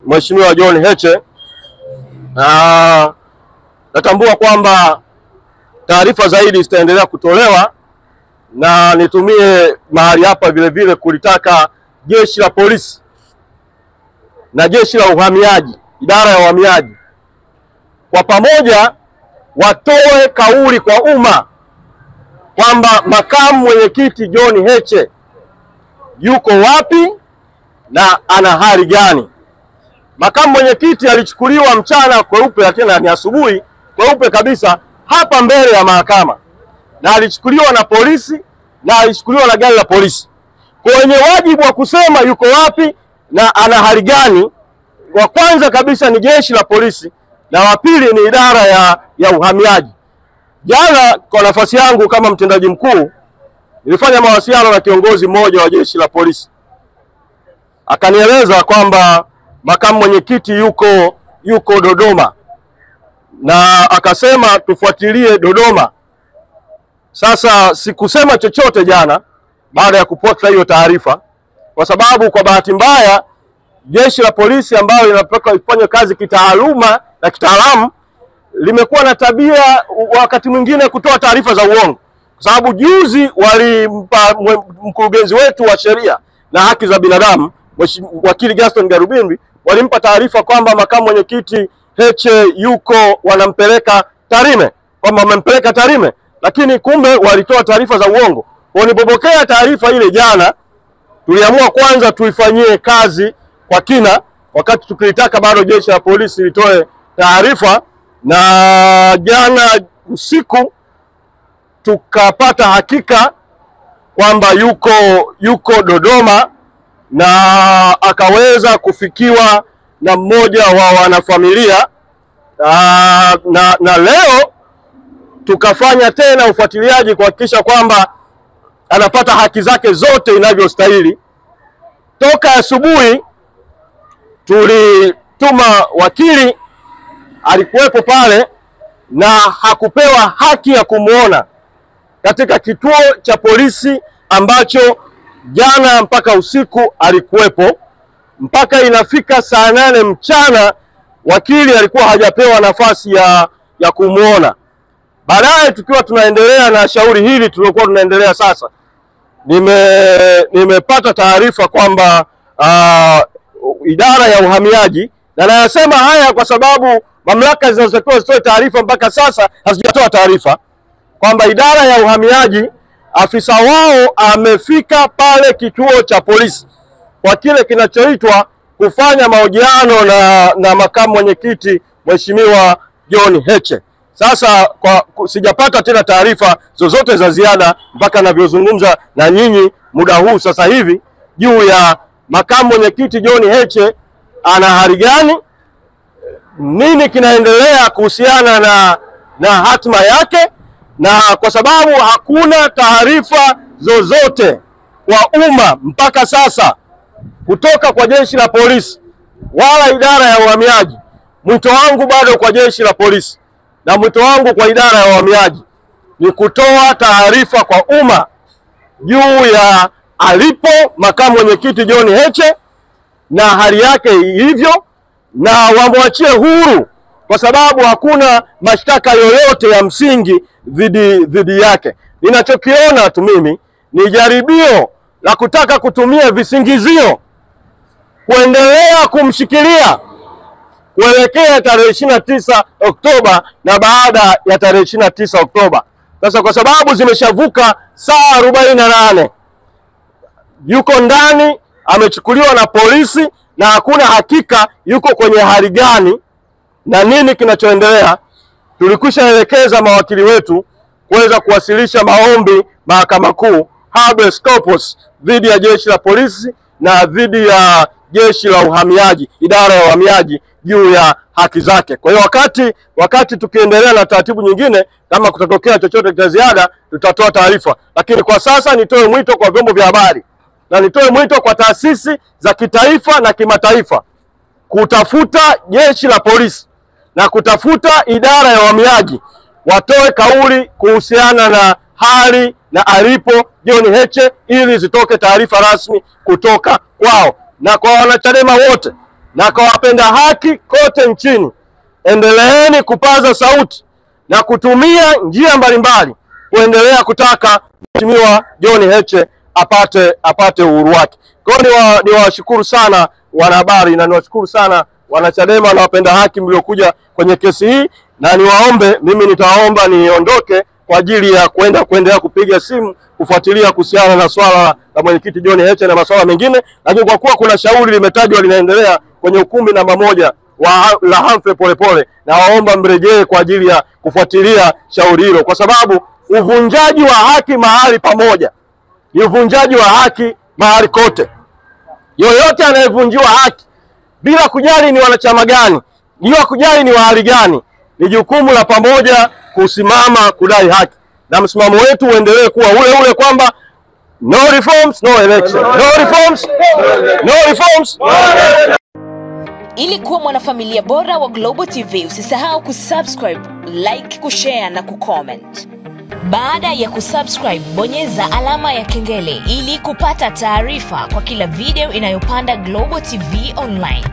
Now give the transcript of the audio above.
Mheshimiwa John Heche, natambua kwamba taarifa zaidi zitaendelea kutolewa, na nitumie mahali hapa vile vile kulitaka jeshi la polisi na jeshi la uhamiaji, idara ya uhamiaji, kwa pamoja watoe kauli kwa umma kwamba makamu mwenyekiti John Heche yuko wapi na ana hali gani. Makamu mwenyekiti alichukuliwa mchana kweupe, lakini ni asubuhi kweupe kabisa hapa mbele ya na alichukuliwa na polisi na alichukuliwa na gari la polisi. Kwenye wajibu wa kusema yuko wapi na ana hali gani, wa kwanza kabisa ni jeshi la polisi na wa pili ni idara ya uhamiaji. Jana kwa nafasi yangu kama mtendaji mkuu nilifanya mawasiliano na kiongozi mmoja wa jeshi la polisi, akanieleza kwamba makamu mwenyekiti yuko Dodoma, na akasema tufuatilie Dodoma. Sasa sikusema chochote jana baada ya kupata hiyo taarifa, kwa sababu kwa bahati mbaya jeshi la polisi ambalo linapaswa kufanya kazi kitaaluma na kitaalamu limekuwa na tabia wakati mwingine kutoa taarifa za uongo. Kwa sababu juzi walimpa mkurugenzi wetu wa sheria na haki za binadamu wakili Gaston Garubimbi, walimpa taarifa kwamba makamu mwenyekiti Heche wanampeleka Tarime, kwamba wamempeleka Tarime, lakini kumbe walitoa taarifa za uongo. Walipopokea taarifa ile jana, tuliamua kwanza tuifanyie kazi kwa kina, wakati tukilitaka bado jeshi la polisi litoe taarifa, na jana usiku tukapata hakika kwamba yuko Dodoma, na akaweza kufikiwa na mmoja wa wanafamilia, na leo tukafanya tena ufuatiliaji kuhakikisha kwamba anapata haki zake zote inavyostahili. Toka asubuhi tulituma wakili, alikuwepo pale na hakupewa haki ya kumuona katika kituo cha polisi ambacho jana mpaka usiku alikuwepo, mpaka inafika saa 8 mchana wakili alikuwa hajapewa nafasi ya kumuona. Baadaye tukiwa tunaendelea na shauri hili tulikuwa tunaendelea sasa, nimepata taarifa kwamba idara ya uhamiaji, na nayasema haya kwa sababu mamlaka zinazotakiwa zitoe taarifa mpaka sasa hazijatoa taarifa, kwamba idara ya uhamiaji afisa wao amefika pale kituo cha polisi kwa kile kinachoitwa kufanya mahojiano na makamu mwenyekiti Mheshimiwa John Heche. Sasa sijapata tena taarifa zozote za ziada mpaka ninavyozungumza na nyinyi muda huu sasa hivi juu ya makamu mwenyekiti John Heche ana hali gani, nini kinaendelea kuhusiana na hatima yake, na kwa sababu hakuna taarifa zozote kwa umma mpaka sasa kutoka kwa jeshi la polisi wala idara ya uhamiaji, mwito wangu bado kwa jeshi la polisi na mwito wangu kwa idara ya uhamiaji ni kutoa taarifa kwa umma juu ya alipo makamu mwenyekiti John Heche na hali yake hivyo, na wamwachie huru, kwa sababu hakuna mashtaka yoyote ya msingi dhidi yake. Ninachokiona tu mimi ni jaribio la kutaka kutumia visingizio kuendelea kumshikilia kuelekea tarehe 29 Oktoba na baada ya tarehe 29 Oktoba. Sasa kwa sababu zimeshavuka saa 48, yuko ndani, amechukuliwa na polisi na hakuna hakika yuko kwenye hali gani na nini kinachoendelea, tulikwishaelekeza mawakili wetu kuweza kuwasilisha maombi Mahakama Kuu habeas corpus dhidi ya jeshi la polisi na dhidi ya jeshi la uhamiaji, idara ya uhamiaji, juu ya haki zake. Kwa hiyo wakati tukiendelea na taratibu nyingine, kama kutatokea chochote cha ziada tutatoa taarifa, lakini kwa sasa nitoe mwito kwa vyombo vya habari na nitoe mwito kwa taasisi za kitaifa na kimataifa kutafuta jeshi la polisi na kutafuta idara ya uhamiaji watoe kauli kuhusiana na hali na alipo John Heche, ili zitoke taarifa rasmi kutoka kwao. Na kwa wanachadema wote na kwa wapenda haki kote nchini, endeleeni kupaza sauti na kutumia njia mbalimbali kuendelea kutaka Mheshimiwa John Heche apate uhuru wake. Kwa hiyo niwashukuru sana wanahabari na niwashukuru sana wanachadema na wapenda haki mliokuja kwenye kesi hii, na niwaombe, mimi nitaomba niondoke kwa ajili ya kuendelea kupiga simu kufuatilia kuhusiana na swala la mwenyekiti John Heche na masuala mengine, lakini kwa kuwa kuna shauri limetajwa linaendelea kwenye ukumbi namba 1 la Humphrey Polepole, na waomba mrejee kwa ajili ya kufuatilia shauri hilo, kwa sababu uvunjaji wa haki mahali pamoja ni uvunjaji wa haki mahali kote. Yoyote anayevunjiwa haki bila kujali ni wanachama gani, bila kujali ni wa hali gani, ni jukumu la pamoja kusimama kudai haki, na msimamo wetu uendelee kuwa ule kwamba no reforms, no election. No reforms, no reforms. Ili kuwa mwanafamilia bora wa Global TV, usisahau kusubscribe, like, kushare na kucomment. Baada ya kusubscribe, bonyeza alama ya kengele ili kupata taarifa kwa kila video inayopanda Global TV Online.